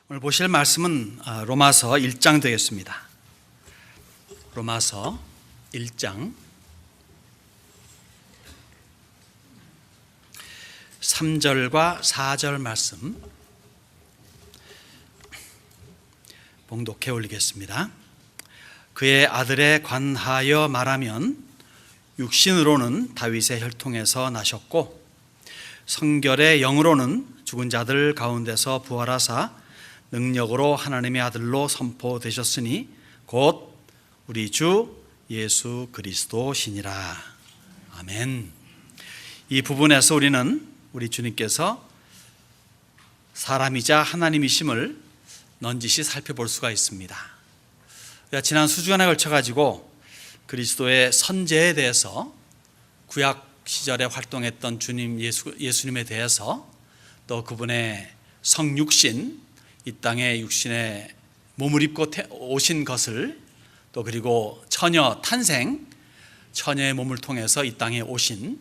오늘 보실 말씀은 로마서 1장 되겠습니다. 로마서 1장 3절과 4절 말씀 봉독해 올리겠습니다. 그의 아들에 관하여 말하면 육신으로는 다윗의 혈통에서 나셨고 성결의 영으로는 죽은 자들 가운데서 부활하사 능력으로 하나님의 아들로 선포되셨으니 곧 우리 주 예수 그리스도시니라. 아멘. 이 부분에서 우리는 우리 주님께서 사람이자 하나님이심을 넌지시 살펴볼 수가 있습니다. 지난 수주간에 걸쳐가지고 그리스도의 선제에 대해서 구약 시절에 활동했던 예수님에 대해서 또 그분의 성육신, 이 땅에 육신에 몸을 입고 오신 것을 또 그리고 처녀 탄생, 처녀의 몸을 통해서 이 땅에 오신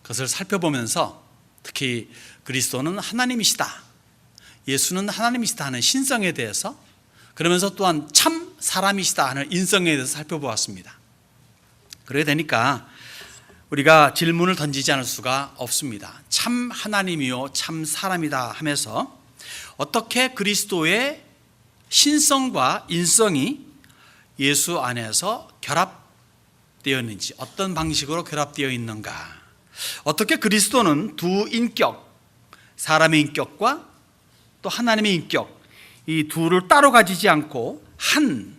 것을 살펴보면서 특히 그리스도는 하나님이시다, 예수는 하나님이시다 하는 신성에 대해서, 그러면서 또한 참 사람이시다 하는 인성에 대해서 살펴보았습니다. 그래야 되니까 우리가 질문을 던지지 않을 수가 없습니다. 참 하나님이요 참 사람이다 하면서 어떻게 그리스도의 신성과 인성이 예수 안에서 결합되어 있는지, 어떤 방식으로 결합되어 있는가, 어떻게 그리스도는 두 인격, 사람의 인격과 또 하나님의 인격, 이 둘을 따로 가지지 않고 한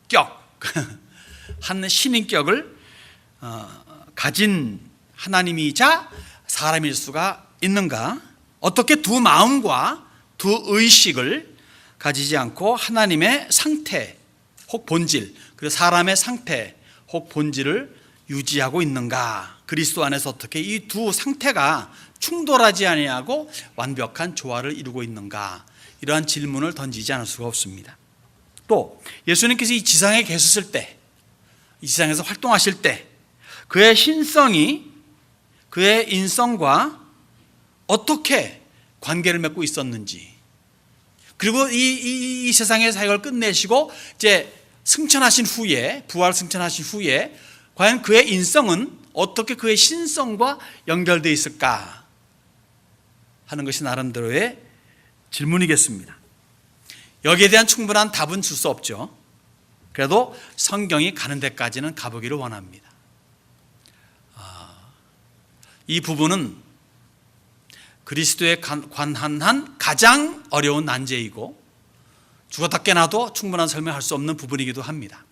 격, 한 신인격을 가진 하나님이자 사람일 수가 있는가, 어떻게 두 마음과 두 의식을 가지지 않고 하나님의 상태 혹 본질, 그리고 사람의 상태 혹 본질을 유지하고 있는가, 그리스도 안에서 어떻게 이 두 상태가 충돌하지 아니하고 완벽한 조화를 이루고 있는가, 이러한 질문을 던지지 않을 수가 없습니다. 또 예수님께서 이 지상에 계셨을 때, 이 지상에서 활동하실 때 그의 신성이 그의 인성과 어떻게 관계를 맺고 있었는지, 그리고 이 세상의 사역을 끝내시고 이제 승천하신 후에, 부활 승천하신 후에 과연 그의 인성은 어떻게 그의 신성과 연결되어 있을까 하는 것이 나름대로의 질문이겠습니다. 여기에 대한 충분한 답은 줄 수 없죠. 그래도 성경이 가는 데까지는 가보기를 원합니다. 이 부분은 그리스도에 관한 가장 어려운 난제이고 죽었다 깨나도 충분한 설명할 수 없는 부분이기도 합니다.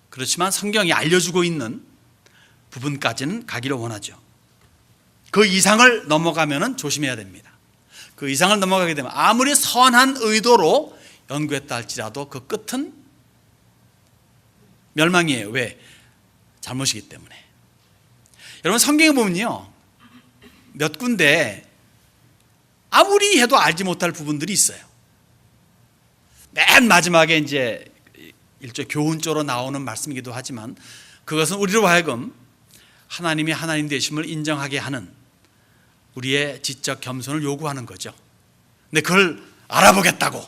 그렇지만 성경이 알려주고 있는 부분까지는 가기를 원하죠. 그 이상을 넘어가면 조심해야 됩니다. 그 이상을 넘어가게 되면 아무리 선한 의도로 연구했다 할지라도 그 끝은 멸망이에요. 왜? 잘못이기 때문에. 여러분, 성경에 보면요, 몇 군데 아무리 해도 알지 못할 부분들이 있어요. 맨 마지막에 이제 일종의 교훈조로 나오는 말씀이기도 하지만 그것은 우리로 하여금 하나님이 하나님 되심을 인정하게 하는 우리의 지적 겸손을 요구하는 거죠. 근데 그걸 알아보겠다고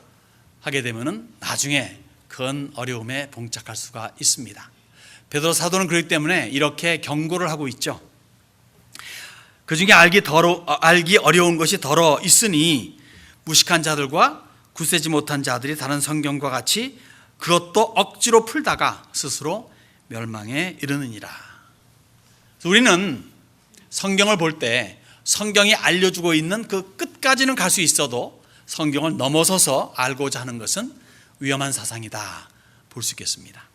하게 되면은 나중에 큰 어려움에 봉착할 수가 있습니다. 베드로 사도는 그렇기 때문에 이렇게 경고를 하고 있죠. 그 중에 알기 어려운 것이 더러 있으니 무식한 자들과 굳세지 못한 자들이 다른 성경과 같이 그것도 억지로 풀다가 스스로 멸망에 이르느니라. 우리는 성경을 볼 때 성경이 알려주고 있는 그 끝까지는 갈 수 있어도 성경을 넘어서서 알고자 하는 것은 위험한 사상이다 볼 수 있겠습니다.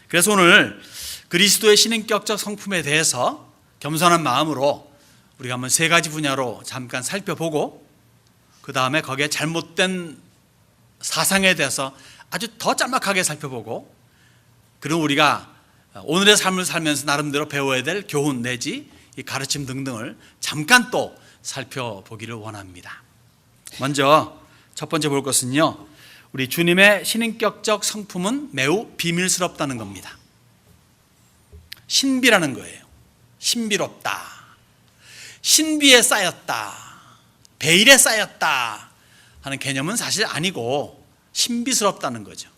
그래서 오늘 그리스도의 신인격적 성품에 대해서 겸손한 마음으로 우리가 한번 세 가지 분야로 잠깐 살펴보고 그 다음에 거기에 잘못된 사상에 대해서 아주 더 짤막하게 살펴보고, 그리고 우리가 오늘의 삶을 살면서 나름대로 배워야 될 교훈 내지 이 가르침 등등을 잠깐 또 살펴보기를 원합니다. 먼저 첫 번째 볼 것은요, 우리 주님의 신인격적 성품은 매우 비밀스럽다는 겁니다. 신비라는 거예요. 신비롭다, 신비에 쌓였다, 베일에 쌓였다, 하는 개념은 사실 아니고 신비스럽다는 거죠.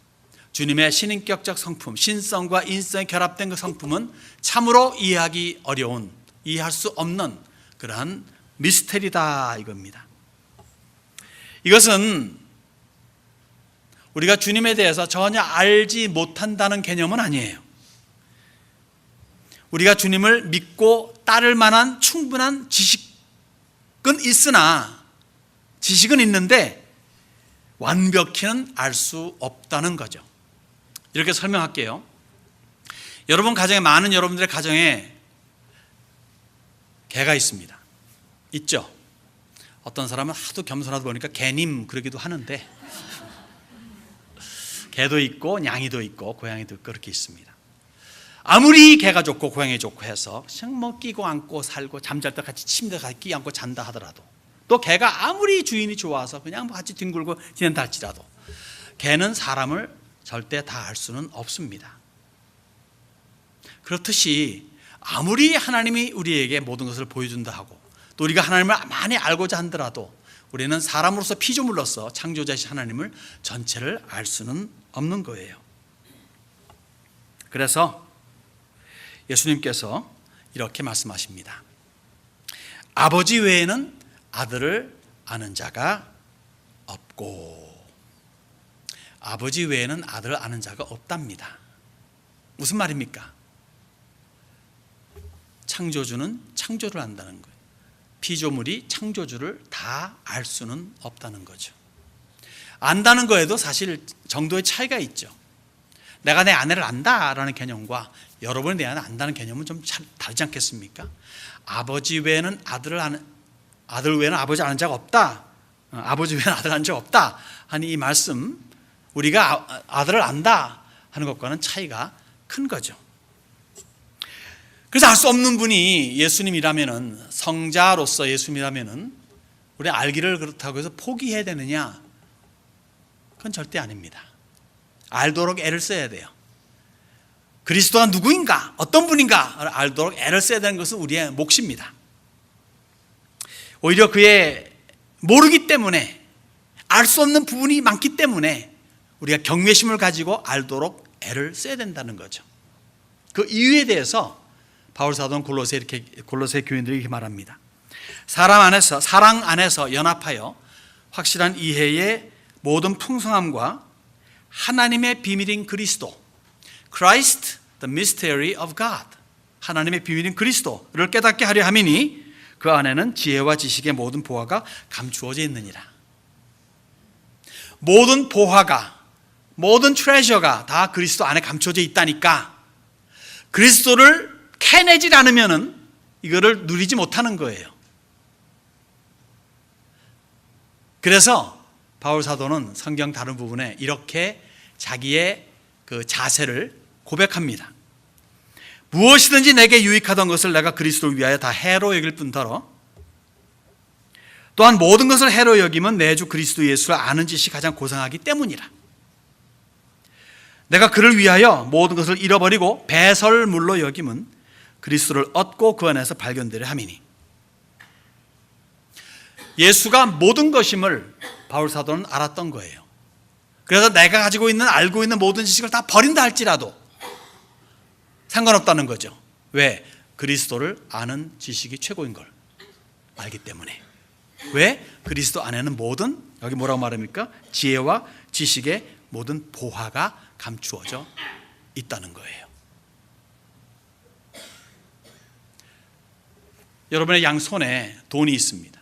주님의 신인격적 성품, 신성과 인성이 결합된 그 성품은 참으로 이해하기 어려운, 이해할 수 없는 그러한 미스테리다 이겁니다. 이것은 우리가 주님에 대해서 전혀 알지 못한다는 개념은 아니에요. 우리가 주님을 믿고 따를 만한 충분한 지식은 있으나, 지식은 있는데 완벽히는 알 수 없다는 거죠. 이렇게 설명할게요. 여러분 가정에, 많은 여러분들의 가정에 개가 있습니다. 있죠? 어떤 사람은 하도 겸손하다 보니까 개님 그러기도 하는데, 개도 있고 냥이도 있고 고양이도 있고 그렇게 있습니다. 아무리 개가 좋고 고양이 좋고 해서 그냥 뭐 끼고 안고 살고 잠잘 때 같이 침대 같이 끼 안고 잔다 하더라도, 또 개가 아무리 주인이 좋아서 그냥 같이 뒹굴고 지낸다 할지라도 개는 사람을 절대 다 알 수는 없습니다. 그렇듯이 아무리 하나님이 우리에게 모든 것을 보여준다 하고 또 우리가 하나님을 많이 알고자 한더라도 우리는 사람으로서 피조물로서 창조자이신 하나님을 전체를 알 수는 없는 거예요. 그래서 예수님께서 이렇게 말씀하십니다. 아버지 외에는 아들을 아는 자가 없고, 아버지 외에는 아들을 아는 자가 없답니다. 무슨 말입니까? 창조주는 창조를 안다는 거예요. 피조물이 창조주를 다 알 수는 없다는 거죠. 안다는 거에도 사실 정도의 차이가 있죠. 내가 내 아내를 안다라는 개념과 여러분이 내 아내를 안다는 개념은 좀 다르지 않겠습니까? 아버지 외에는 아들 외에는 아버지 아는 자가 없다, 아버지 외에는 아들 아는 자가 없다 하는 이 말씀, 우리가 아들을 안다 하는 것과는 차이가 큰 거죠. 그래서 알 수 없는 분이 예수님이라면은, 성자로서 예수님이라면은 우리 알기를 그렇다고 해서 포기해야 되느냐? 그건 절대 아닙니다. 알도록 애를 써야 돼요. 그리스도가 누구인가, 어떤 분인가 알도록 애를 써야 되는 것은 우리의 몫입니다. 오히려 그의 모르기 때문에, 알 수 없는 부분이 많기 때문에 우리가 경외심을 가지고 알도록 애를 써야 된다는 거죠. 그 이유에 대해서 바울 사도는 골로새 교인들이 이렇게 말합니다. 사랑 안에서 연합하여 확실한 이해의 모든 풍성함과 하나님의 비밀인 그리스도, Christ, the mystery of God, 하나님의 비밀인 그리스도를 깨닫게 하려 함이니 그 안에는 지혜와 지식의 모든 보화가 감추어져 있느니라. 모든 보화가, 모든 트레저가 다 그리스도 안에 감춰져 있다니까 그리스도를 캐내지 않으면은 이거를 누리지 못하는 거예요. 그래서 바울 사도는 성경 다른 부분에 이렇게 자기의 그 자세를 고백합니다. 무엇이든지 내게 유익하던 것을 내가 그리스도를 위하여 다 해로 여길 뿐더러 또한 모든 것을 해로 여기면 내 주 그리스도 예수를 아는 짓이 가장 고상하기 때문이라. 내가 그를 위하여 모든 것을 잃어버리고 배설물로 여김은 그리스도를 얻고 그 안에서 발견되려 함이니. 예수가 모든 것임을 바울 사도는 알았던 거예요. 그래서 내가 가지고 있는, 알고 있는 모든 지식을 다 버린다 할지라도 상관없다는 거죠. 왜? 그리스도를 아는 지식이 최고인 걸 알기 때문에. 왜? 그리스도 안에는 모든, 여기 뭐라고 말합니까? 지혜와 지식의 모든 보화가 감추어져 있다는 거예요. 여러분의 양손에 돈이 있습니다.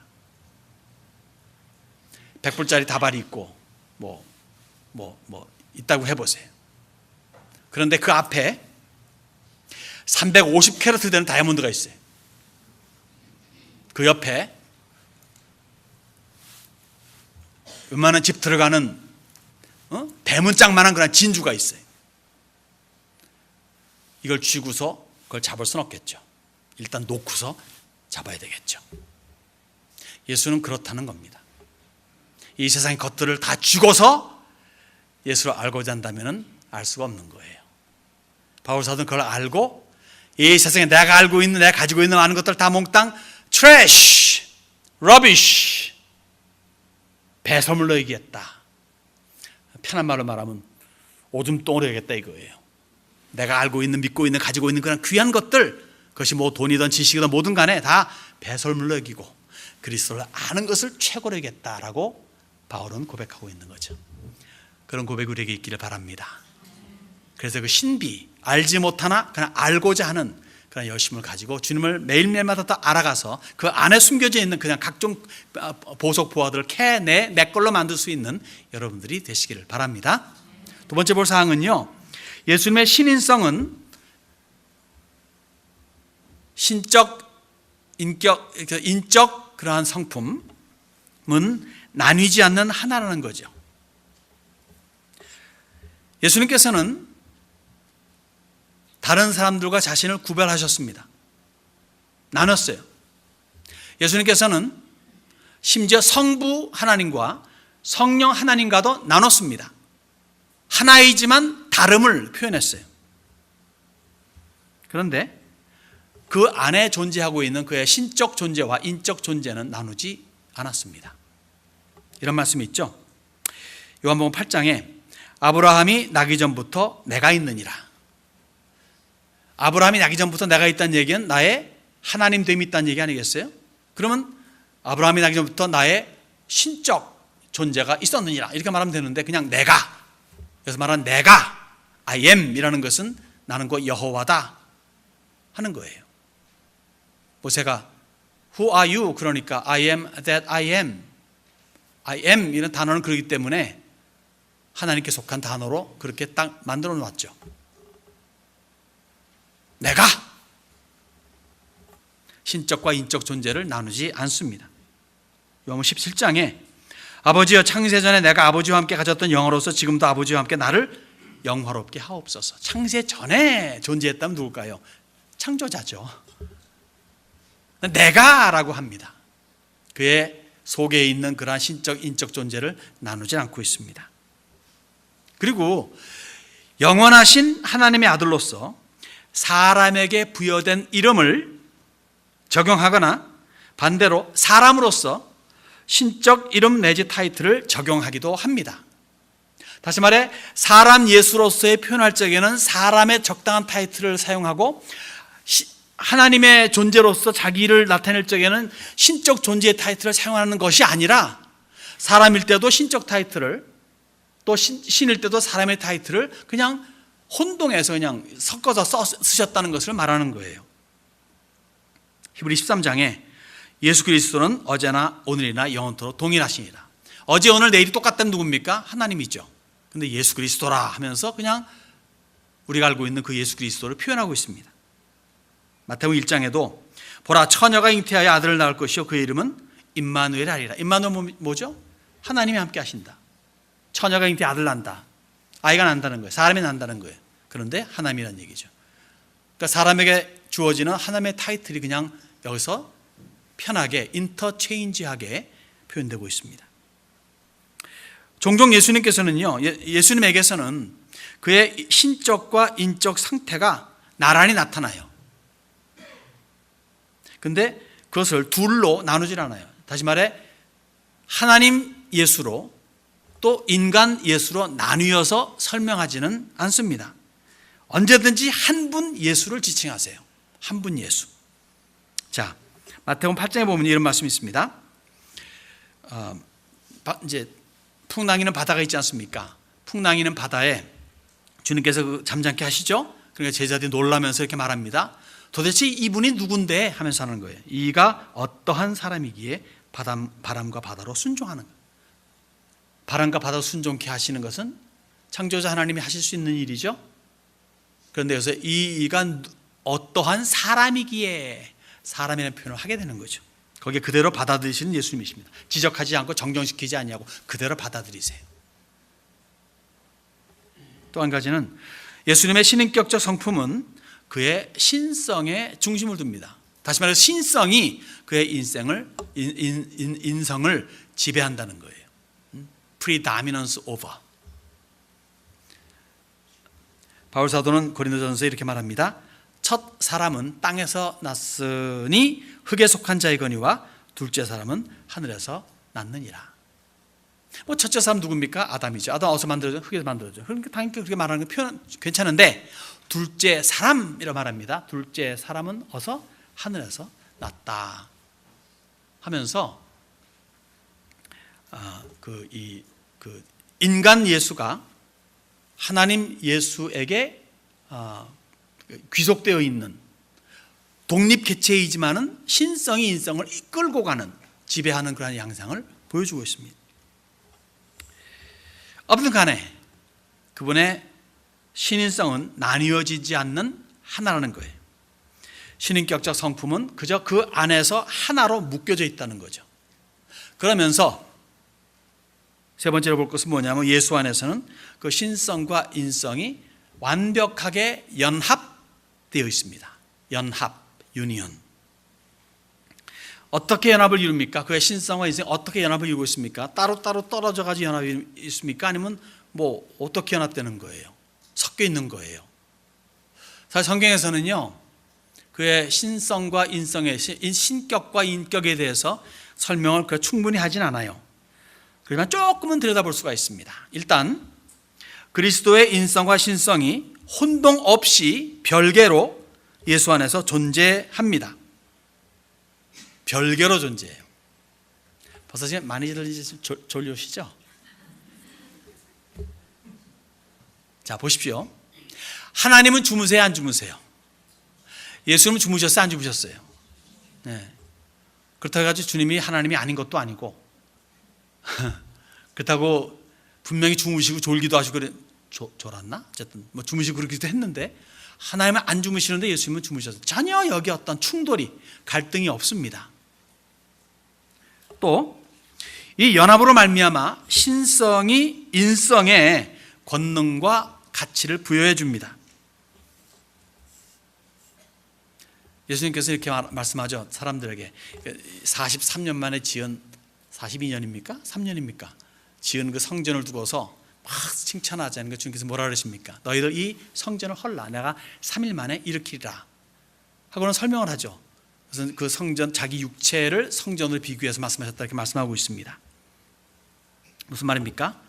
100불짜리 다발이 있고 뭐 있다고 해보세요. 그런데 그 앞에 350캐럿 되는 다이아몬드가 있어요. 그 옆에 웬만한 집 들어가는 대문짝만한 그런 진주가 있어요. 이걸 쥐고서 그걸 잡을 수는 없겠죠. 일단 놓고서 잡아야 되겠죠. 예수는 그렇다는 겁니다. 이 세상의 것들을 다 쥐고서 예수를 알고자 한다면 알 수가 없는 거예요. 바울 사도는 그걸 알고 이 세상에 내가 알고 있는, 내가 가지고 있는 많은 것들 다 몽땅 트래쉬, 러비쉬, 배설물로 여기겠다. 편한 말로 말하면 오줌 똥으로 여기겠다 이거예요. 내가 알고 있는, 믿고 있는, 가지고 있는 그런 귀한 것들, 그것이 뭐 돈이든 지식이든 뭐든 간에 다 배설물로 여기고 그리스도를 아는 것을 최고로 여기겠다라고 바울은 고백하고 있는 거죠. 그런 고백이 우리에게 있기를 바랍니다. 그래서 그 신비, 알지 못하나 그냥 알고자 하는 그런 열심을 가지고 주님을 매일매일마다 더 알아가서 그 안에 숨겨져 있는 그냥 각종 보석 보화들을 내 걸로 만들 수 있는 여러분들이 되시기를 바랍니다. 두 번째 볼 사항은요, 예수님의 신인성은 인적 그러한 성품은 나뉘지 않는 하나라는 거죠. 예수님께서는 다른 사람들과 자신을 구별하셨습니다. 나눴어요. 예수님께서는 심지어 성부 하나님과 성령 하나님과도 나눴습니다. 하나이지만 다름을 표현했어요. 그런데 그 안에 존재하고 있는 그의 신적 존재와 인적 존재는 나누지 않았습니다. 이런 말씀이 있죠. 요한복음 8장에 아브라함이 나기 전부터 내가 있느니라. 아브라함이 나기 전부터 내가 있다는 얘기는 나의 하나님 됨이 있다는 얘기 아니겠어요? 그러면 아브라함이 나기 전부터 나의 신적 존재가 있었느니라 이렇게 말하면 되는데, 그냥 내가, 그래서 말하는 내가 I am 이라는 것은 나는 곧 여호와다 하는 거예요. 모세가 Who are you? 그러니까 I am that I am. I am 이런 단어는 그렇기 때문에 하나님께 속한 단어로 그렇게 딱 만들어 놓았죠. 내가 신적과 인적 존재를 나누지 않습니다. 요한복음 17장에 아버지여, 창세 전에 내가 아버지와 함께 가졌던 영화로서 지금도 아버지와 함께 나를 영화롭게 하옵소서. 창세 전에 존재했다면 누굴까요? 창조자죠. 내가라고 합니다. 그의 속에 있는 그러한 신적, 인적 존재를 나누지 않고 있습니다. 그리고 영원하신 하나님의 아들로서 사람에게 부여된 이름을 적용하거나 반대로 사람으로서 신적 이름 내지 타이틀을 적용하기도 합니다. 다시 말해 사람 예수로서의 표현할 적에는 사람의 적당한 타이틀을 사용하고, 하나님의 존재로서 자기를 나타낼 적에는 신적 존재의 타이틀을 사용하는 것이 아니라, 사람일 때도 신적 타이틀을, 또 신일 때도 사람의 타이틀을 그냥 혼동해서 그냥 섞어서 쓰셨다는 것을 말하는 거예요. 히브리 13장에 예수 그리스도는 어제나 오늘이나 영원토록 동일하시니라. 어제 오늘 내일이 똑같다는 누굽니까? 하나님이죠. 근데 예수 그리스도라 하면서 그냥 우리가 알고 있는 그 예수 그리스도를 표현하고 있습니다. 마태복음 1장에도 보라, 처녀가 잉태하여 아들을 낳을 것이요 그의 이름은 임마누엘 하리라. 임마누엘 뭐죠? 하나님이 함께 하신다. 처녀가 잉태하여 아들 난다. 아이가 난다는 거예요. 사람이 난다는 거예요. 그런데 하나님이라는 얘기죠. 그러니까 사람에게 주어지는 하나님의 타이틀이 그냥 여기서 편하게 인터체인지하게 표현되고 있습니다. 종종 예수님께서는요, 예수님에게서는 그의 신적과 인적 상태가 나란히 나타나요. 근데 그것을 둘로 나누질 않아요. 다시 말해 하나님 예수로 또 인간 예수로 나뉘어서 설명하지는 않습니다. 언제든지 한 분 예수를 지칭하세요. 한 분 예수. 자, 마태복음 8장에 보면 이런 말씀이 있습니다. 이제 풍랑이는 바다가 있지 않습니까? 풍랑이는 바다에 주님께서 잠잠케 하시죠. 그러니까 제자들이 놀라면서 이렇게 말합니다. 도대체 이분이 누군데 하면서 하는 거예요. 이가 어떠한 사람이기에 바람과 바다로 순종하는 거예요. 바람과 바다로 순종케 하시는 것은 창조자 하나님이 하실 수 있는 일이죠. 그런데 여기서 이가 어떠한 사람이기에 사람이라는 표현을 하게 되는 거죠. 거기에 그대로 받아들이시는 예수님이십니다. 지적하지 않고 정정시키지 아니하고 그대로 받아들이세요. 또 한 가지는 예수님의 신인격적 성품은 그의 신성에 중심을 둡니다. 다시 말해서 신성이 그의 인성을 지배한다는 거예요. Predominance over. 바울 사도는 고린도전서에 이렇게 말합니다. 첫 사람은 땅에서 났으니 흙에 속한 자이거니와 둘째 사람은 하늘에서 났느니라. 뭐 첫째 사람 누굽니까? 아담이죠. 아담 어디서 만들어져? 흙에서 만들어져. 그러니까 당연히 그렇게 말하는 게 표현 괜찮은데, 둘째 사람이라 말합니다. 둘째 사람은 어서 하늘에서 났다 하면서 인간 예수가 하나님 예수에게 귀속되어 있는 독립 개체이지만은 신성이 인성을 이끌고 가는, 지배하는 그런 양상을 보여주고 있습니다. 어쨌든 간에 그분의 신인성은 나뉘어지지 않는 하나라는 거예요. 신인격적 성품은 그저 그 안에서 하나로 묶여져 있다는 거죠. 그러면서 세 번째로 볼 것은 뭐냐면, 예수 안에서는 그 신성과 인성이 완벽하게 연합되어 있습니다. 연합, 유니언. 어떻게 연합을 이룹니까? 그의 신성과 인성이 어떻게 연합을 이루고 있습니까? 따로따로 떨어져 가지고 연합이 있습니까? 아니면 뭐 어떻게 연합되는 거예요? 섞여 있는 거예요. 사실 성경에서는요, 그의 신성과 인성의 신격과 인격에 대해서 설명을 충분히 하진 않아요. 그러나 조금은 들여다볼 수가 있습니다. 일단 그리스도의 인성과 신성이 혼동 없이 별개로 예수 안에서 존재합니다. 별개로 존재해요. 벌써 지금 많이들 이제 졸려오시죠? 자, 보십시오. 하나님은 주무세요, 안 주무세요? 예수님은 주무셨어요, 안 주무셨어요? 네. 그렇다고 해가지고 주님이 하나님이 아닌 것도 아니고, 그렇다고 분명히 주무시고 졸기도 하시고 그래, 졸았나? 어쨌든 뭐 주무시고 그러기도 했는데, 하나님은 안 주무시는데 예수님은 주무셨어요. 전혀 여기 어떤 충돌이, 갈등이 없습니다. 또 이 연합으로 말미암아 신성이 인성에 권능과 가치를 부여해 줍니다. 예수님께서 이렇게 말씀하죠. 사람들에게 43년 만에 지은, 42년입니까? 3년입니까? 지은 그 성전을 두고서 막 칭찬하자는 거 주님께서 뭐라 그러십니까? 너희들 이 성전을 헐라, 내가 3일 만에 일으키리라 하고는 설명을 하죠. 그래서 그 성전, 자기 육체를 성전으로 비교해서 말씀하셨다, 이렇게 말씀하고 있습니다. 무슨 말입니까?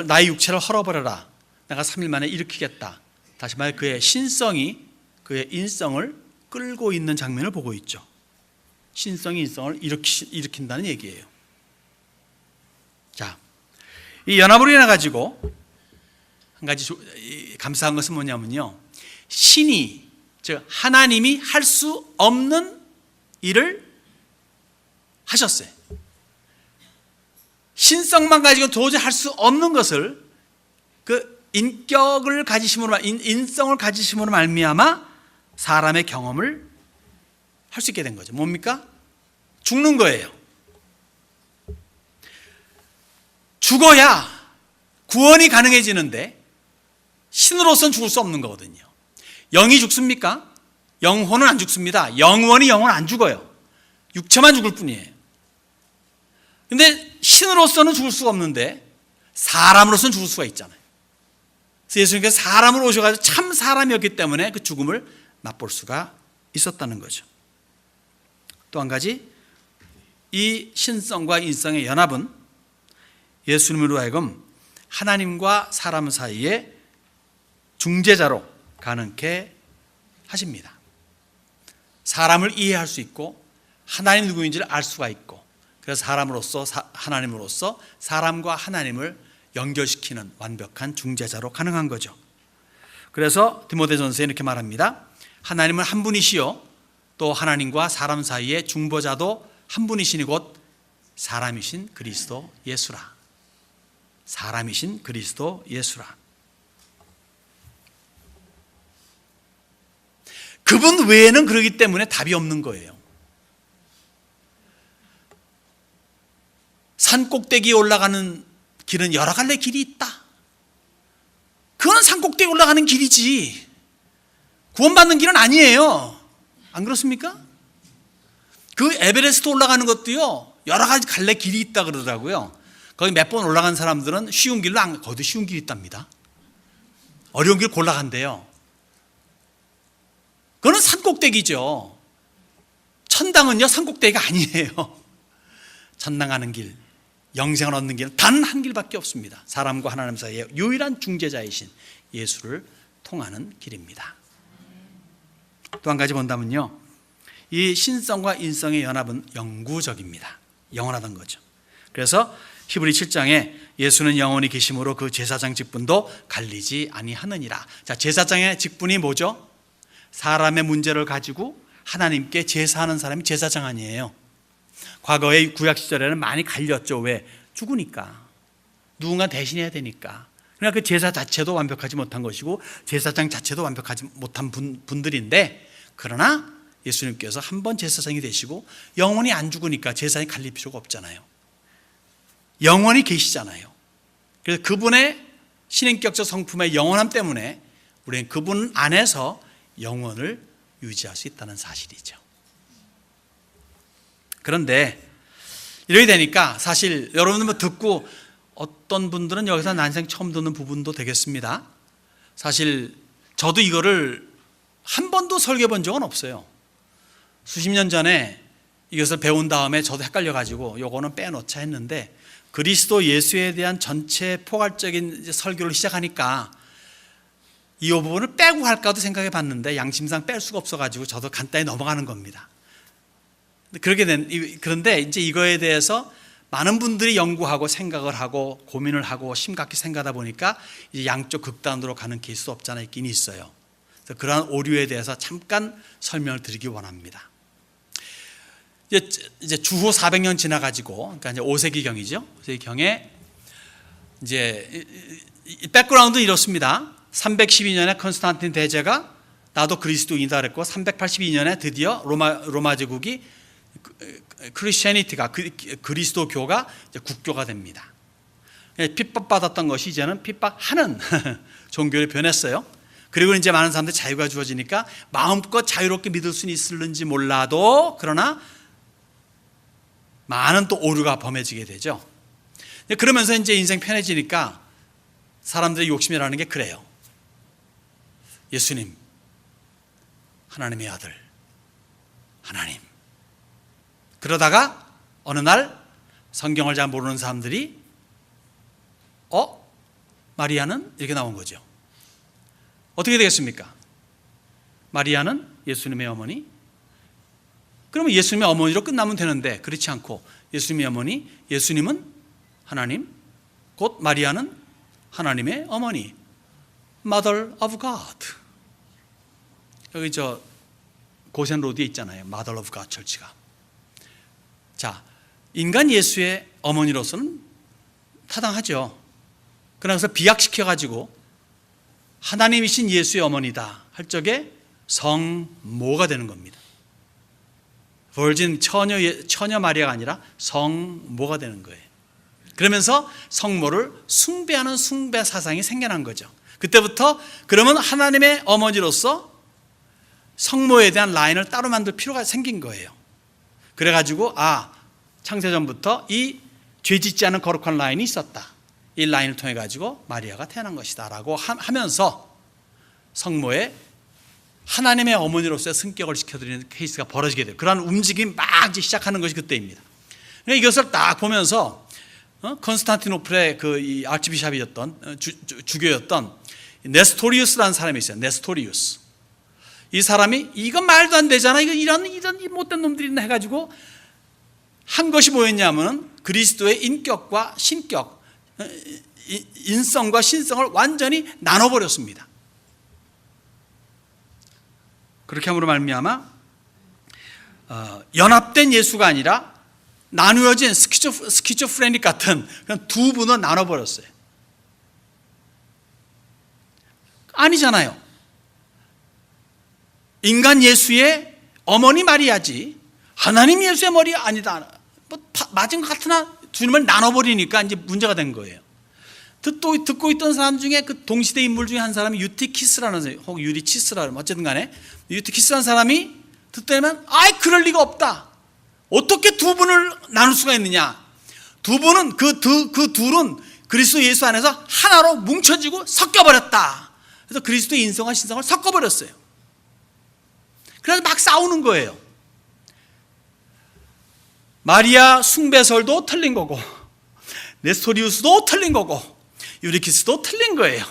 나의 육체를 헐어버려라, 내가 3일 만에 일으키겠다. 다시 말해 그의 신성이 그의 인성을 끌고 있는 장면을 보고 있죠. 신성이 인성을 일으킨다는 얘기예요. 자, 이 연합으로 인해 가지고 한 가지 감사한 것은 뭐냐면요, 신이, 즉 하나님이 할 수 없는 일을 하셨어요. 신성만 가지고 도저히 할 수 없는 것을 그 인격을 가지심으로, 인성을 가지심으로 말미암아 사람의 경험을 할 수 있게 된 거죠. 뭡니까? 죽는 거예요. 죽어야 구원이 가능해지는데 신으로서는 죽을 수 없는 거거든요. 영이 죽습니까? 영혼은 안 죽습니다. 영원히 영혼은 안 죽어요. 육체만 죽을 뿐이에요. 근데 신으로서는 죽을 수가 없는데 사람으로서는 죽을 수가 있잖아요. 그래서 예수님께서 사람으로 오셔가지고 참 사람이었기 때문에 그 죽음을 맛볼 수가 있었다는 거죠. 또 한 가지, 이 신성과 인성의 연합은 예수님으로 하여금 하나님과 사람 사이의 중재자로 가능케 하십니다. 사람을 이해할 수 있고 하나님 누구인지를 알 수가 있고, 그래서 사람으로서 하나님으로서 사람과 하나님을 연결시키는 완벽한 중재자로 가능한 거죠. 그래서 디모데전서에 이렇게 말합니다. 하나님은 한 분이시요 또 하나님과 사람 사이의 중보자도 한 분이시니 곧 사람이신 그리스도 예수라. 사람이신 그리스도 예수라. 그분 외에는 그러기 때문에 답이 없는 거예요. 산 꼭대기에 올라가는 길은 여러 갈래 길이 있다. 그거는 산 꼭대기에 올라가는 길이지 구원받는 길은 아니에요. 안 그렇습니까? 그 에베레스트 올라가는 것도요, 여러 가지 갈래 길이 있다 그러더라고요. 거기 몇 번 올라간 사람들은 쉬운 길로 안, 거기도 쉬운 길이 있답니다. 어려운 길 골라간대요. 그거는 산 꼭대기죠. 천당은요, 산 꼭대기가 아니에요. 천당 가는 길, 영생을 얻는 길은 단 한 길밖에 없습니다. 사람과 하나님 사이의 유일한 중재자이신 예수를 통하는 길입니다. 또 한 가지 본다면요, 이 신성과 인성의 연합은 영구적입니다. 영원하던 거죠. 그래서 히브리 7장에 예수는 영원히 계심으로 그 제사장 직분도 갈리지 아니하느니라. 자, 제사장의 직분이 뭐죠? 사람의 문제를 가지고 하나님께 제사하는 사람이 제사장 아니에요. 과거의 구약 시절에는 많이 갈렸죠. 왜? 죽으니까. 누군가 대신해야 되니까. 그러니까 그 제사 자체도 완벽하지 못한 것이고 제사장 자체도 완벽하지 못한 분들인데, 그러나 예수님께서 한 번 제사장이 되시고 영원히 안 죽으니까 제사장이 갈릴 필요가 없잖아요. 영원히 계시잖아요. 그래서 그분의 신인격적 성품의 영원함 때문에 우리는 그분 안에서 영원을 유지할 수 있다는 사실이죠. 그런데 이렇게 되니까 사실 여러분들 뭐 듣고 어떤 분들은 여기서 난생 처음 듣는 부분도 되겠습니다. 사실 저도 이거를 한 번도 설교해 본 적은 없어요. 수십 년 전에 이것을 배운 다음에 저도 헷갈려가지고 요거는 빼놓자 했는데, 그리스도 예수에 대한 전체 포괄적인 설교를 시작하니까 이 부분을 빼고 할까도 생각해 봤는데 양심상 뺄 수가 없어가지고 저도 간단히 넘어가는 겁니다. 그런데 이제 이거에 대해서 많은 분들이 연구하고 생각을 하고 고민을 하고 심각히 생각하다 보니까 이제 양쪽 극단으로 가는 케이스 없지 않아 있긴 있어요. 그래서 그러한 오류에 대해서 잠깐 설명을 드리기 원합니다. 이제 주후 400년 지나가지고, 그러니까 이제 5세기경이죠. 5세기경에 이제 백그라운드는 이렇습니다. 312년에 컨스탄틴 대제가 나도 그리스도인이다 그랬고, 382년에 드디어 로마 제국이 크리스티애니티가 그리스도교가 이제 국교가 됩니다. 핍박받았던 것이 이제는 핍박하는 종교로 변했어요. 그리고 이제 많은 사람들이 자유가 주어지니까 마음껏 자유롭게 믿을 수는 있을는지 몰라도, 그러나 많은 또 오류가 범해지게 되죠. 그러면서 이제 인생 편해지니까 사람들의 욕심이라는 게 그래요. 예수님, 하나님의 아들, 하나님. 그러다가 어느 날 성경을 잘 모르는 사람들이 마리아는 이렇게 나온 거죠. 어떻게 되겠습니까? 마리아는 예수님의 어머니? 그러면 예수님의 어머니로 끝나면 되는데 그렇지 않고 예수님의 어머니, 예수님은 하나님, 곧 마리아는 하나님의 어머니, Mother of God. 여기 저 고센 로드에 있잖아요. Mother of God 철치가. 자, 인간 예수의 어머니로서는 타당하죠. 그래서 비약시켜가지고 하나님이신 예수의 어머니다 할 적에 성모가 되는 겁니다. 버진 처녀 마리아가 아니라 성모가 되는 거예요. 그러면서 성모를 숭배하는 숭배 사상이 생겨난 거죠. 그때부터 그러면 하나님의 어머니로서 성모에 대한 라인을 따로 만들 필요가 생긴 거예요. 그래가지고 창세전부터 이 죄짓지 않은 거룩한 라인이 있었다. 이 라인을 통해 가지고 마리아가 태어난 것이다 라고 하면서 성모의 하나님의 어머니로서의 승격을 시켜드리는 케이스가 벌어지게 돼요. 그런 움직임이 막 이제 시작하는 것이 그때입니다. 이것을 딱 보면서 컨스탄티노플의 이 아르치비샵이었던 주교였던 네스토리우스라는 사람이 있어요. 네스토리우스. 이 사람이 이건 말도 안 되잖아. 이런 못된 놈들이 있나 해가지고 한 것이 뭐였냐면 그리스도의 인격과 신격, 인성과 신성을 완전히 나눠버렸습니다. 그렇게 함으로 말미암아 연합된 예수가 아니라 나누어진 스키조프레닉 같은 그런 두 분을 나눠버렸어요. 아니잖아요. 인간 예수의 어머니 마리아지 하나님 예수의 머리가 아니다. 맞은 것 같으나 주님을 나눠버리니까 이제 문제가 된 거예요. 듣고 있던 사람 중에 그 동시대 인물 중에 한 사람이 유티키스라는, 혹은 유리치스라는, 어쨌든 간에 유티키스라는 사람이 듣더니만 그럴 리가 없다. 어떻게 두 분을 나눌 수가 있느냐. 두 분은 그 둘은 그리스도 예수 안에서 하나로 뭉쳐지고 섞여버렸다. 그래서 그리스도의 인성과 신성을 섞어버렸어요. 그래서 막 싸우는 거예요. 마리아 숭배설도 틀린 거고, 네스토리우스도 틀린 거고, 유리키스도 틀린 거예요.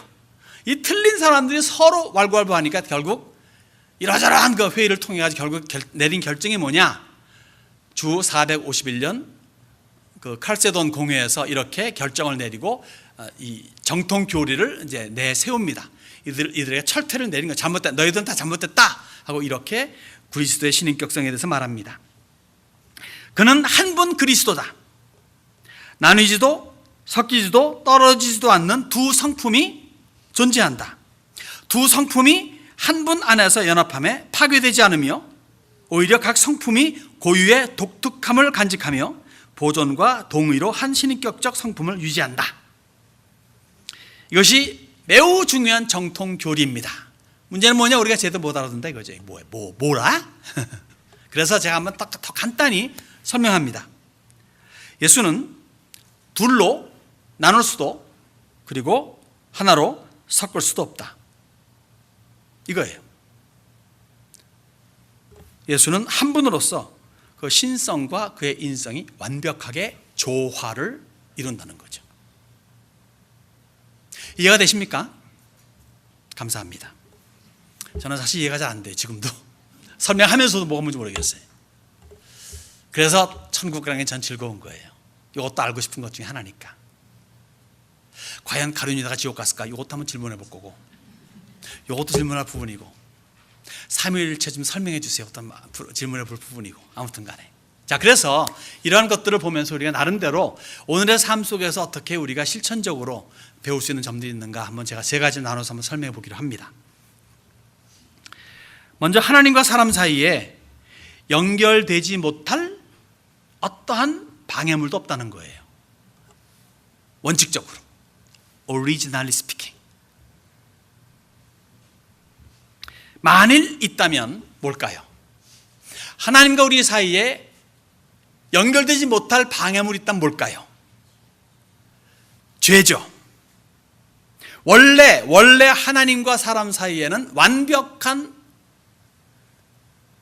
이 틀린 사람들이 서로 왈가왈부하니까 결국 이러저러한 그 회의를 통해 가지고 결국 내린 결정이 뭐냐? 주 451년 그 칼세돈 공회에서 이렇게 결정을 내리고 이 정통 교리를 이제 내세웁니다. 이들에게 철퇴를 내린 거, 잘못됐다, 너희들은 다 잘못됐다 하고 이렇게 그리스도의 신인격성에 대해서 말합니다. 그는 한 분 그리스도다. 나뉘지도 섞이지도 떨어지지도 않는 두 성품이 존재한다. 두 성품이 한 분 안에서 연합함에 파괴되지 않으며 오히려 각 성품이 고유의 독특함을 간직하며 보존과 동의로 한 신인격적 성품을 유지한다. 이것이 매우 중요한 정통 교리입니다. 문제는 뭐냐? 우리가 제대로 못 알아듣는다 이거죠. 뭐라? 그래서 제가 한번 더 간단히 설명합니다. 예수는 둘로 나눌 수도 그리고 하나로 섞을 수도 없다. 이거예요. 예수는 한 분으로서 그 신성과 그의 인성이 완벽하게 조화를 이룬다는 거죠. 이해가 되십니까? 감사합니다. 저는 사실 이해가 잘 안 돼요. 지금도 설명하면서도 뭐가 뭔지 모르겠어요. 그래서 천국 가는 게 전 즐거운 거예요. 이것도 알고 싶은 것 중에 하나니까. 과연 가룟 유다가 지옥 갔을까? 이것도 한번 질문해 볼 거고, 이것도 질문할 부분이고, 삼위일체 좀 설명해 주세요. 어떤 질문해 볼 부분이고, 아무튼 간에. 자, 그래서 이러한 것들을 보면서 우리가 나름대로 오늘의 삶 속에서 어떻게 우리가 실천적으로 배울 수 있는 점들이 있는가 한번 제가 세 가지 나눠서 한번 설명해 보기로 합니다. 먼저 하나님과 사람 사이에 연결되지 못할 어떠한 방해물도 없다는 거예요. 원칙적으로. Originally speaking. 만일 있다면 뭘까요? 하나님과 우리 사이에 연결되지 못할 방해물이 있다면 뭘까요? 죄죠. 원래 하나님과 사람 사이에는 완벽한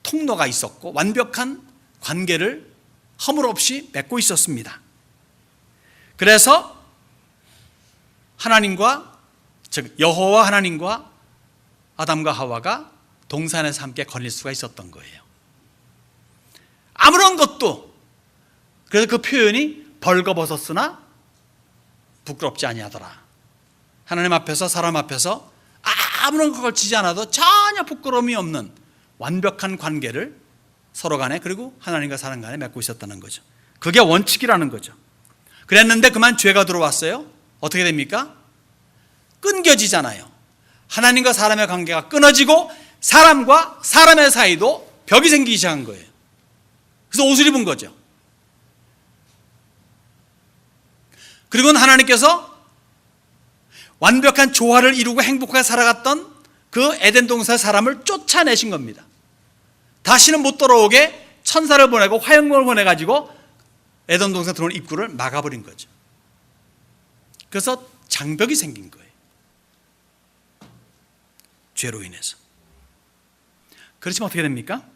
통로가 있었고 완벽한 관계를 허물 없이 맺고 있었습니다. 그래서 하나님과, 즉 여호와 하나님과 아담과 하와가 동산에서 함께 거닐 수가 있었던 거예요. 아무런 것도, 그래서 그 표현이 벌거벗었으나 부끄럽지 아니하더라. 하나님 앞에서 사람 앞에서 아무런 걸 걸치지 않아도 전혀 부끄러움이 없는 완벽한 관계를 서로 간에, 그리고 하나님과 사람 간에 맺고 있었다는 거죠. 그게 원칙이라는 거죠. 그랬는데 그만 죄가 들어왔어요. 어떻게 됩니까? 끊겨지잖아요. 하나님과 사람의 관계가 끊어지고 사람과 사람의 사이도 벽이 생기기 시작한 거예요. 그래서 옷을 입은 거죠. 그리고는 하나님께서 완벽한 조화를 이루고 행복하게 살아갔던 그 에덴 동산의 사람을 쫓아내신 겁니다. 다시는 못 돌아오게 천사를 보내고 화염검을 보내가지고 에덴 동산 들어오는 입구를 막아버린 거죠. 그래서 장벽이 생긴 거예요. 죄로 인해서. 그렇지만 어떻게 됩니까?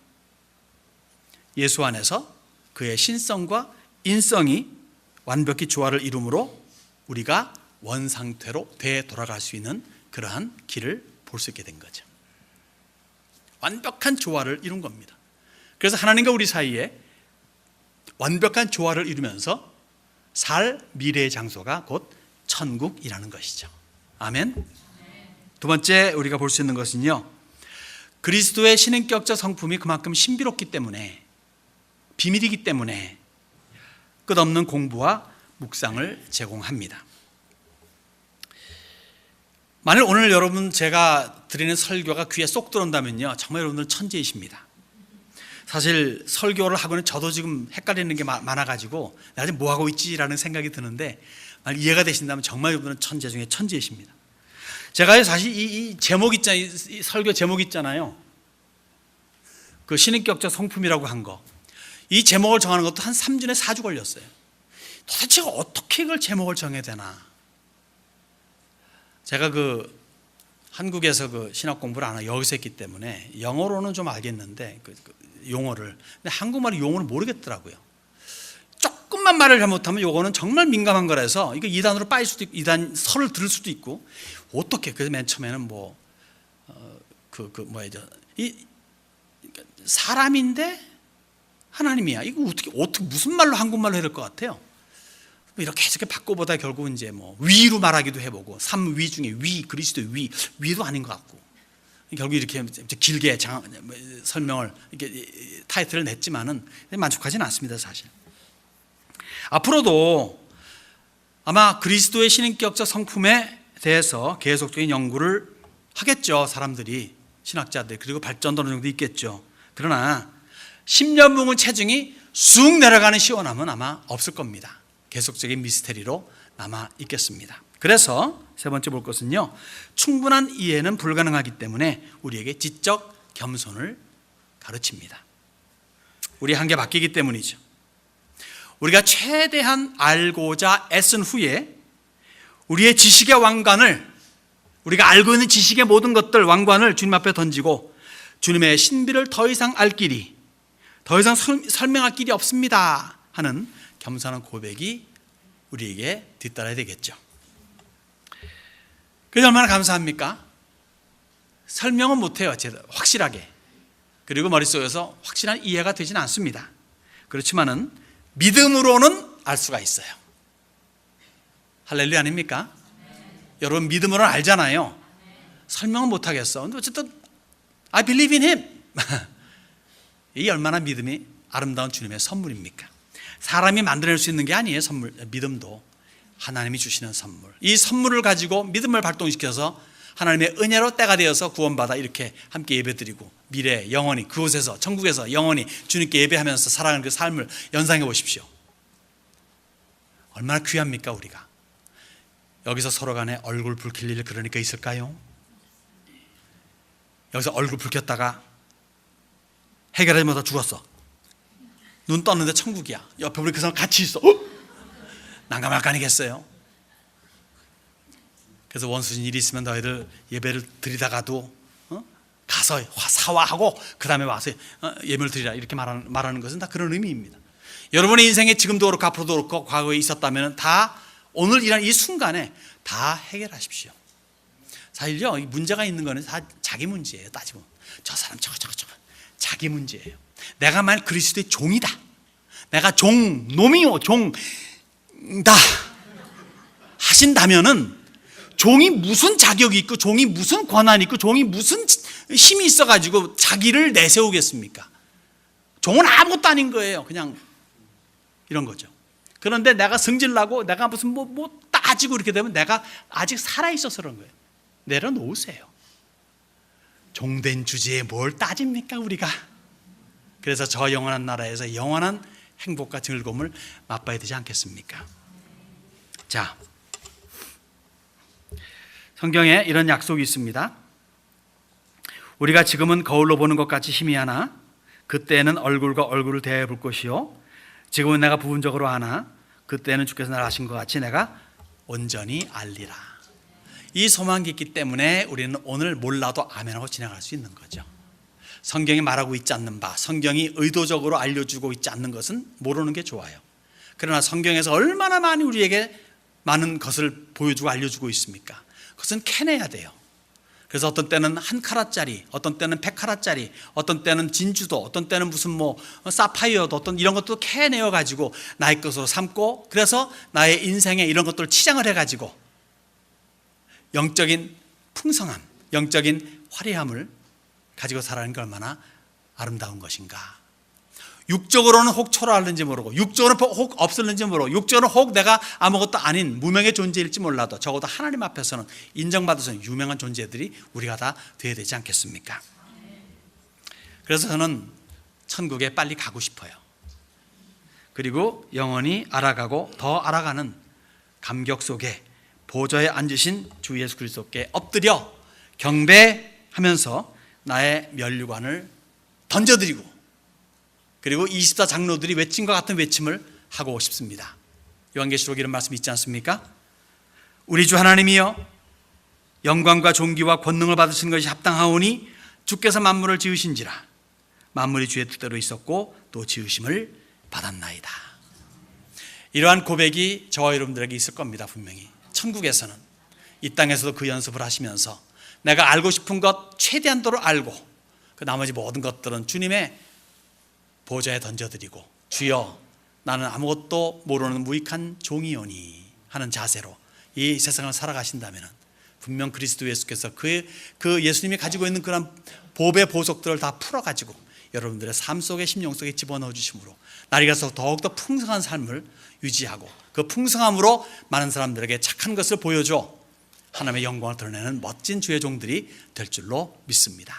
예수 안에서 그의 신성과 인성이 완벽히 조화를 이루므로 우리가 원상태로 되돌아갈 수 있는 그러한 길을 볼 수 있게 된 거죠. 완벽한 조화를 이룬 겁니다. 그래서 하나님과 우리 사이에 완벽한 조화를 이루면서 살 미래의 장소가 곧 천국이라는 것이죠. 아멘. 두 번째 우리가 볼 수 있는 것은요, 그리스도의 신인격적 성품이 그만큼 신비롭기 때문에, 비밀이기 때문에 끝없는 공부와 묵상을 제공합니다. 만일 오늘 여러분 제가 드리는 설교가 귀에 쏙 들어온다면요, 정말 여러분들 천재이십니다. 사실 설교를 하고는 저도 지금 헷갈리는 게 많아가지고 내가 지금 뭐하고 있지라는 생각이 드는데, 만약 이해가 되신다면 정말 여러분은 천재 중에 천재이십니다. 제가 사실 이 제목 있잖아요, 이 설교 제목 있잖아요, 그 신인격적 성품이라고 한 거, 이 제목을 정하는 것도 한 3주에 4주 걸렸어요. 도대체 어떻게 이걸 제목을 정해야 되나. 제가 그 한국에서 그 신학 공부를 안 하고 여기서 했기 때문에 영어로는 좀 알겠는데 그 용어를, 근데 한국말의 용어를 모르겠더라고요. 조금만 말을 잘못하면 요거는 정말 민감한 거라서 이거 이단으로 빠질 수도 있고 이단 설을 들을 수도 있고 어떻게 그래서 맨 처음에는 사람인데 하나님이야. 이거 어떻게 무슨 말로 한국말로 해야 될 것 같아요. 이렇게 저렇게 바꿔보다 결국은 이제 위로 말하기도 해보고 삼위 중에 그리스도의 위도 아닌 것 같고 결국 이렇게 길게 설명을 이렇게 타이틀을 냈지만은 만족하지는 않습니다, 사실. 앞으로도 아마 그리스도의 신인격적 성품에 대해서 계속적인 연구를 하겠죠, 사람들이, 신학자들. 그리고 발전도 어느 정도 있겠죠. 그러나 10년 묵은 체중이 쑥 내려가는 시원함은 아마 없을 겁니다. 계속적인 미스테리로 남아 있겠습니다. 그래서 세 번째 볼 것은요, 충분한 이해는 불가능하기 때문에 우리에게 지적 겸손을 가르칩니다. 우리 한계 바뀌기 때문이죠. 우리가 최대한 알고자 애쓴 후에 우리의 지식의 왕관을, 우리가 알고 있는 지식의 모든 것들 왕관을 주님 앞에 던지고 주님의 신비를 더 이상 알 길이, 더 이상 설명할 길이 없습니다 하는 겸손한 고백이 우리에게 뒤따라야 되겠죠. 그래서 얼마나 감사합니까? 설명은 못해요, 확실하게. 그리고 머릿속에서 확실한 이해가 되지는 않습니다. 그렇지만은 믿음으로는 알 수가 있어요. 할렐루야 아닙니까? 여러분 믿음으로는 알잖아요. 설명은 못하겠어. 근데 어쨌든 I believe in him. 이 얼마나 믿음이 아름다운 주님의 선물입니까? 사람이 만들어낼 수 있는 게 아니에요. 믿음도 하나님이 주시는 선물. 이 선물을 가지고 믿음을 발동시켜서 하나님의 은혜로 때가 되어서 구원받아 이렇게 함께 예배드리고 미래 영원히 그곳에서 천국에서 영원히 주님께 예배하면서 살아가는 그 삶을 연상해 보십시오. 얼마나 귀합니까 우리가. 여기서 서로 간에 얼굴 붉힐 일 그러니까 있을까요? 여기서 얼굴 붉혔다가 해결하지 못하다 죽었어. 눈 떴는데 천국이야. 옆에 우리 그 사람 같이 있어. 난감할 거 아니겠어요? 그래서 원수진 일이 있으면 너희들 예배를 드리다가도 가서 사화하고 그 다음에 와서 예배를 드리라 이렇게 말하는 것은 다 그런 의미입니다. 여러분의 인생에 지금도 그렇고 앞으로도 그렇고 과거에 있었다면 다 오늘 이 순간에 다 해결하십시오. 사실요, 문제가 있는 거는 다 자기 문제예요. 따지면 저 사람 저거 자기 문제예요. 내가 만약 그리스도의 종이다, 내가 놈이요 종다 하신다면은 종이 무슨 자격이 있고 종이 무슨 권한이 있고 종이 무슨 힘이 있어가지고 자기를 내세우겠습니까? 종은 아무것도 아닌 거예요. 그냥 이런 거죠. 그런데 내가 승질나고 내가 무슨 뭐 따지고 이렇게 되면 내가 아직 살아있어서 그런 거예요. 내려놓으세요. 종된 주제에 뭘 따집니까 우리가? 그래서 저 영원한 나라에서 영원한 행복과 즐거움을 맛봐야 되지 않겠습니까? 자, 성경에 이런 약속이 있습니다. 우리가 지금은 거울로 보는 것 같이 희미하나 그때는 얼굴과 얼굴을 대해 볼 것이요 지금은 내가 부분적으로 아나 그때는 주께서 나를 아신 것 같이 내가 온전히 알리라. 이 소망이 있기 때문에 우리는 오늘 몰라도 아멘하고 지나갈 수 있는 거죠. 성경이 말하고 있지 않는 바, 성경이 의도적으로 알려주고 있지 않는 것은 모르는 게 좋아요. 그러나 성경에서 얼마나 많이 우리에게 많은 것을 보여주고 알려주고 있습니까? 그것은 캐내야 돼요. 그래서 어떤 때는 1카라트짜리, 어떤 때는 100카라트짜리, 어떤 때는 진주도, 어떤 때는 무슨 사파이어도, 어떤 이런 것도 캐내어 가지고 나의 것으로 삼고, 그래서 나의 인생에 이런 것들을 치장을 해 가지고 영적인 풍성함, 영적인 화려함을 가지고 살아가는 게 얼마나 아름다운 것인가. 육적으로는 혹 초라할는지 모르고, 육적으로는 혹 없을는지 모르고, 육적으로는 혹 내가 아무것도 아닌 무명의 존재일지 몰라도 적어도 하나님 앞에서는 인정받아서 유명한 존재들이 우리가 다 되어야 되지 않겠습니까? 그래서 저는 천국에 빨리 가고 싶어요. 그리고 영원히 알아가고 더 알아가는 감격 속에 보좌에 앉으신 주 예수 그리스도께 엎드려 경배하면서 나의 면류관을 던져드리고, 그리고 24 장로들이 외친 것 같은 외침을 하고 싶습니다. 요한계시록 이런 말씀이 있지 않습니까? 우리 주 하나님이여, 영광과 존귀와 권능을 받으신 것이 합당하오니 주께서 만물을 지으신지라. 만물이 주의 뜻대로 있었고 또 지으심을 받았나이다. 이러한 고백이 저와 여러분들에게 있을 겁니다. 분명히 천국에서는 이 땅에서도 그 연습을 하시면서 내가 알고 싶은 것 최대한도로 알고 그 나머지 모든 것들은 주님의 보좌에 던져드리고 주여 나는 아무것도 모르는 무익한 종이오니 하는 자세로 이 세상을 살아가신다면 분명 그리스도 예수께서 그 예수님이 가지고 있는 그런 보배 보석들을 다 풀어가지고 여러분들의 삶 속에 심령 속에 집어넣어 주심으로 날이 가서 더욱더 풍성한 삶을 유지하고 그 풍성함으로 많은 사람들에게 착한 것을 보여줘 하나님의 영광을 드러내는 멋진 주의 종들이 될 줄로 믿습니다.